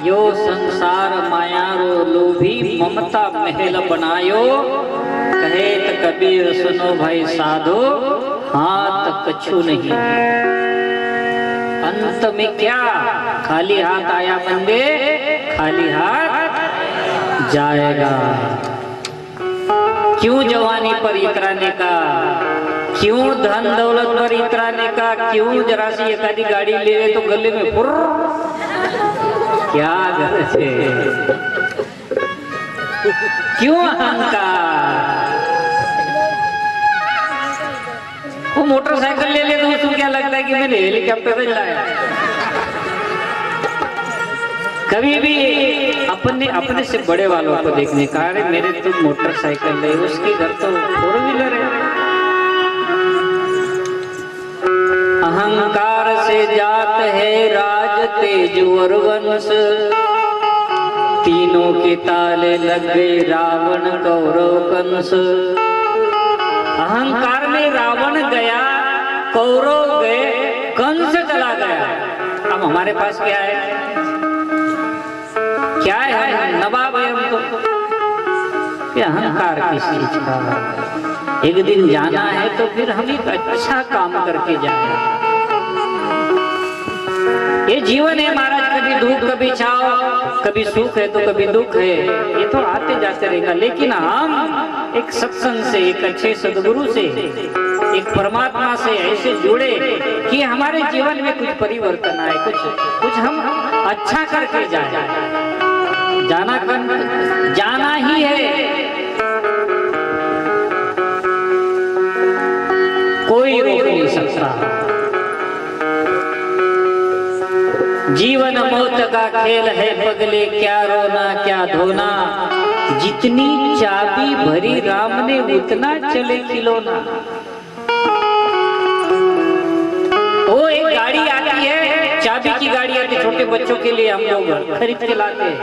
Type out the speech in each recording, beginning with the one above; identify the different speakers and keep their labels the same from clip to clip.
Speaker 1: यो संसार मायारो लोभी ममता महल बनायो। कहे त कबीर सुनो भाई साधो हाथ कछु नहीं। अंत में क्या, खाली हाथ आया बंदे खाली हाथ जाएगा। क्यों जवानी पर इतराने का, क्यों धन दौलत पर इतराने का, क्यों जरा सी एकादी गाड़ी ले ले तो गले में फुर, क्या गरज है, क्यों अहंकार। वो मोटरसाइकिल ले ले तो उसको क्या लगता है कि मैंने हेलीकॉप्टर से लाया। कभी भी अपने से बड़े वालों को देखने का, अरे मेरे तो मोटरसाइकिल है, उसके घर तो फोर व्हीलर है। अहंकार से जात है राज तेज और वंश, तीनों के ताले लग गए रावण कौरव कंस। अहंकार में रावण गया, कौरव गए, कंस चला गया। अब हमारे पास क्या है, क्या है, हम नवाब है हमको। ये अहंकार किस चीज का। एक दिन जाना है तो फिर हम एक अच्छा काम करके जाए। ये जीवन है महाराज, कभी धूप कभी छाव, कभी सुख है तो कभी दुख है, ये तो आते जाते रहेगा। लेकिन हम एक सत्संग से, एक अच्छे सदगुरु से, एक परमात्मा से ऐसे जुड़े कि हमारे जीवन में कुछ परिवर्तन आए, कुछ हम अच्छा करके जाए। जाना ही है, कोई रोक नहीं सकता। जीवन मौत का खेल है पगले, क्या रोना क्या धोना। जितनी चाबी भरी राम ने उतना चले खिलौना। वो एक गाड़ी आती है, चाबी की गाड़ी आती है, छोटे बच्चों के लिए हम लोग खरीद के लाते हैं।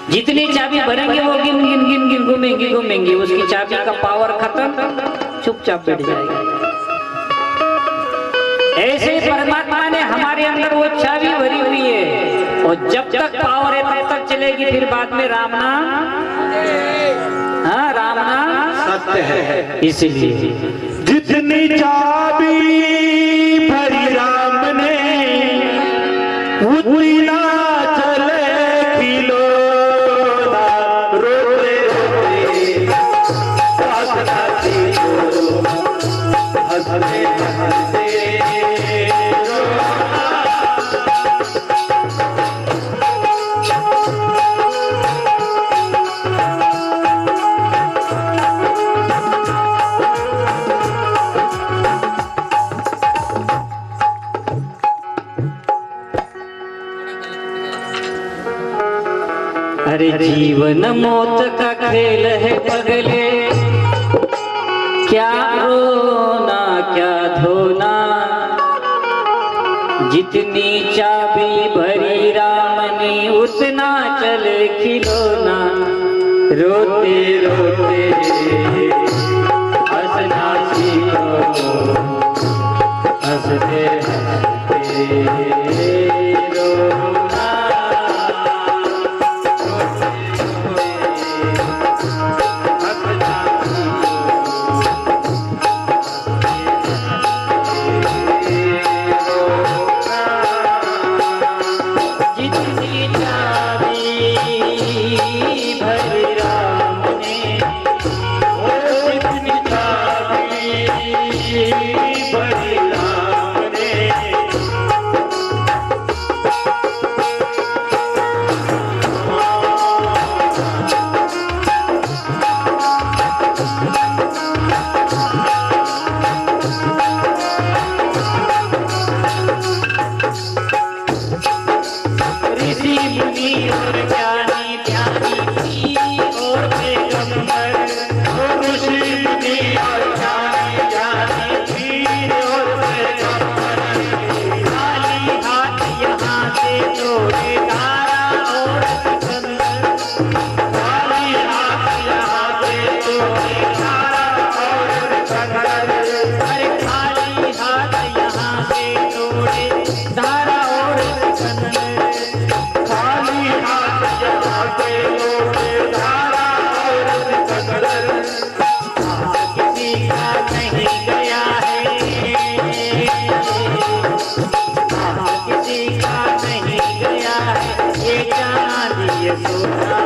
Speaker 1: जितनी चाबी भरेंगे वो गिन गिन गिन गिन घूमेंगी, उसकी चाबी का पावर खत्म, चुपचाप बैठ जाएगा। ऐसे परमात्मा ने हमारे अंदर वो चाबी भरी हुई है, और जब तक पावर है तब तक चलेगी। फिर बाद में राम नाम, हाँ राम नाम सत्य है। इसलिए
Speaker 2: जितनी चाबी भरी राम ने उतनी ना चले खिलौना। रोते रोते हंसते हंसते
Speaker 1: अरे जीवन मौत का खेल है पगले, क्या रोना क्या धोना। जितनी चाबी भरी राम ने उतना चले खिलौना। रोते रोते हंसना सीखो, हंसते हंसते रोना। चांदी सोना,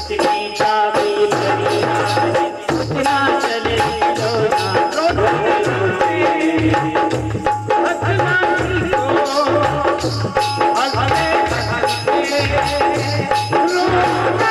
Speaker 1: जितनी चाबी भरी राम ने उतना चले रोना। रोते रोते हंसना सीखो, हंसते हंसते रोना।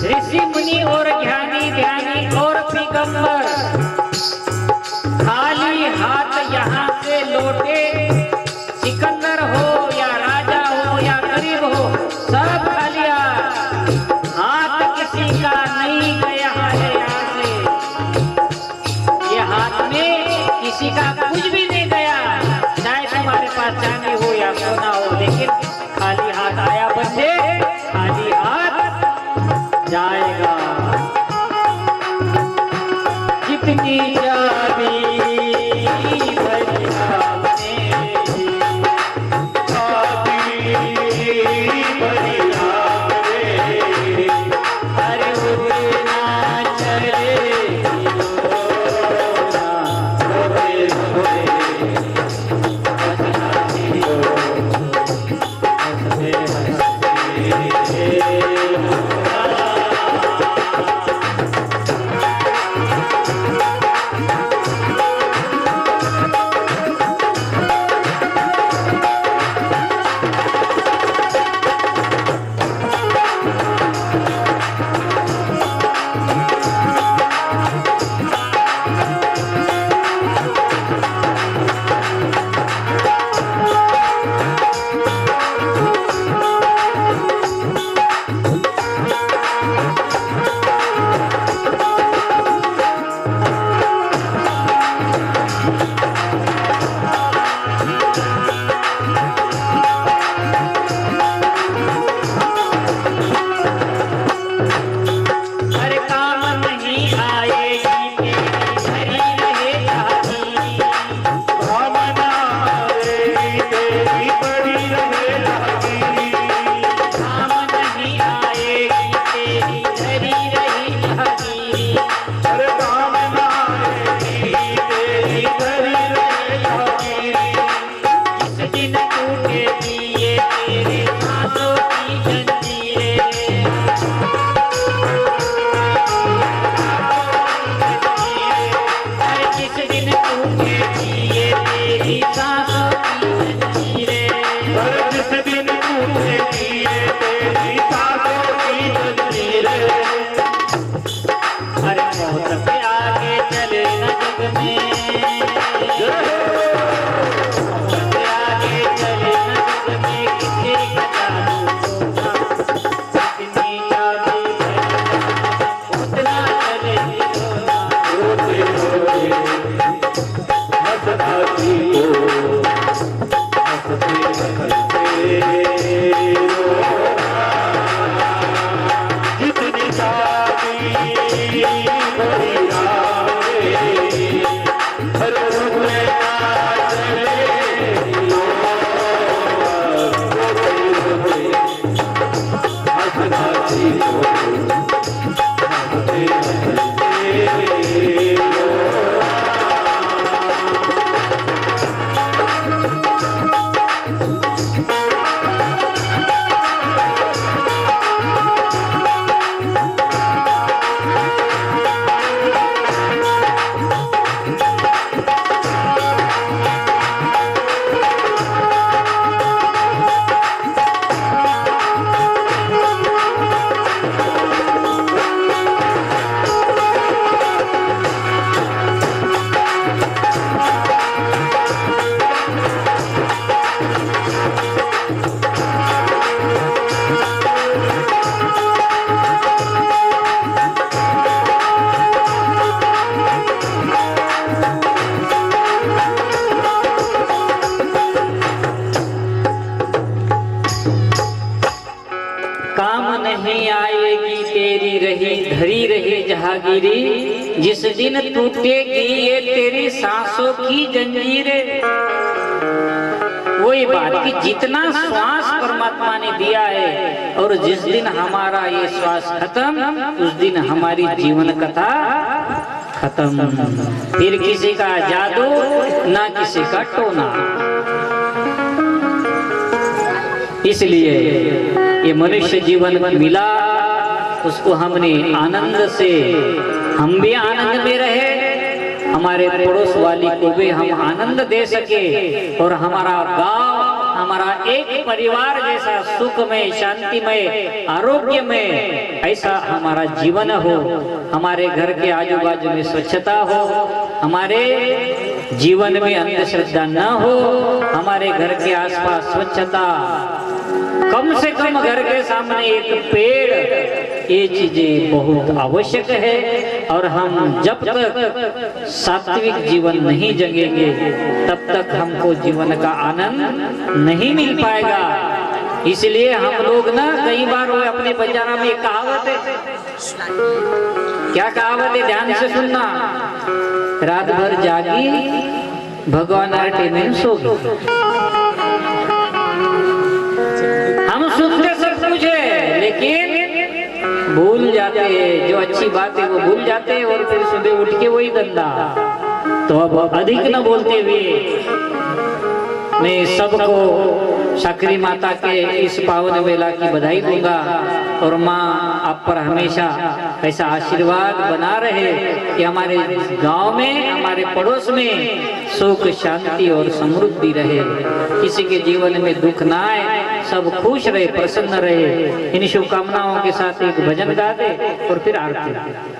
Speaker 1: ऋषि मुनि और ज्ञानी ध्यानी और पैगंबर खाली हाथ यहाँ से लौटे, सिकंदर हो या राजा हो या गरीब हो, सब खाली हाथ किसी का नहीं गया है यहाँ से। ये हाथ में किसी का कुछ भी नहीं गया, चाहे तुम्हारे पास चांदी हो या सोना हो, लेकिन खाली हाथ आया बंदे, खाली हाथ जाएगा। जितनी चाबी भरी राम ने,
Speaker 2: चाबी भरी राम ने,
Speaker 1: अरे उतना चले रोना।
Speaker 2: रोते रोते
Speaker 1: हंसना सीखो,
Speaker 2: हंसते हंसते
Speaker 1: अरे काम नहीं आएगी तेरी धरी रहे जाती,
Speaker 2: कामना तेरी बड़ी रहे लागी,
Speaker 1: काम नहीं आएगी तेरी धरी रही जाती।
Speaker 2: अरे कामना तेरी बड़ी रहे लागी,
Speaker 1: जिस दिन टूटेगी ये तेरे सांसों की जंजीरें, अरे जिस दिन टूटेगी ये तेरी सांसों की जंजीरें।
Speaker 2: अरे जिस दिन टूटेगी ये तेरी सांसों की जंजीरें,
Speaker 1: अरे मौत से आगे चले न जग में, मौत से आगे चले न जग में, किसी का जादू सोना। जितनी चाबी भरी उतना चले रोना।
Speaker 2: रोते रोते हंसना सीखो, हंसते हंसते रोना। जितनी चाबी भरी राम ने, हर रुपए ना चले रोते रोते हंसना सीखो, हंसते हंसते रोना।
Speaker 1: रही जहांगीरी, जिस दिन टूटेगी ये तेरी सांसों की जंजीरें। वही बात कि जितना श्वास परमात्मा ने दिया है और जिस दिन हमारा ये श्वास खत्म, उस दिन हमारी जीवन कथा खत्म। फिर किसी का जादू ना किसी का टोना। इसलिए ये मनुष्य जीवन मिला, उसको हमने आनंद से, हम भी आनंद में रहे, हमारे पड़ोस वाली को भी हम आनंद दे सके और हमारा गांव, हमारा एक परिवार जैसा सुख में, शांति में, आरोग्य में ऐसा हमारा जीवन हो। हमारे घर के आजू बाजू में स्वच्छता हो, हमारे जीवन में अंधश्रद्धा न हो, हमारे घर के आसपास स्वच्छता, कम से कम घर के सामने एक पेड़, ये चीजें बहुत आवश्यक है। और हम जब तक सात्विक जीवन नहीं जगेंगे तब तक हमको जीवन का आनंद नहीं मिल पाएगा। इसलिए हम लोग ना कई बार वो अपने बजारा में कहावत है, क्या कहावत है, ध्यान से सुनना। रात भर जागी भगवान आटे में सोगी। हम सुनते सब कुछ है लेकिन भूल जाते हैं, जो अच्छी बात है वो भूल जाते हैं और फिर सुबह उठ के वही धंधा। तो अब अधिक न बोलते हुए मैं सबको सकरी माता के इस पावन वेला की बधाई दूंगा और माँ आप पर हमेशा ऐसा आशीर्वाद बना रहे कि हमारे गांव में, हमारे पड़ोस में सुख, शांति और समृद्धि रहे, किसी के जीवन में दुख ना आए, सब खुश रहे, प्रसन्न रहे। इन शुभकामनाओं के साथ एक भजन गा दे और फिर आरती।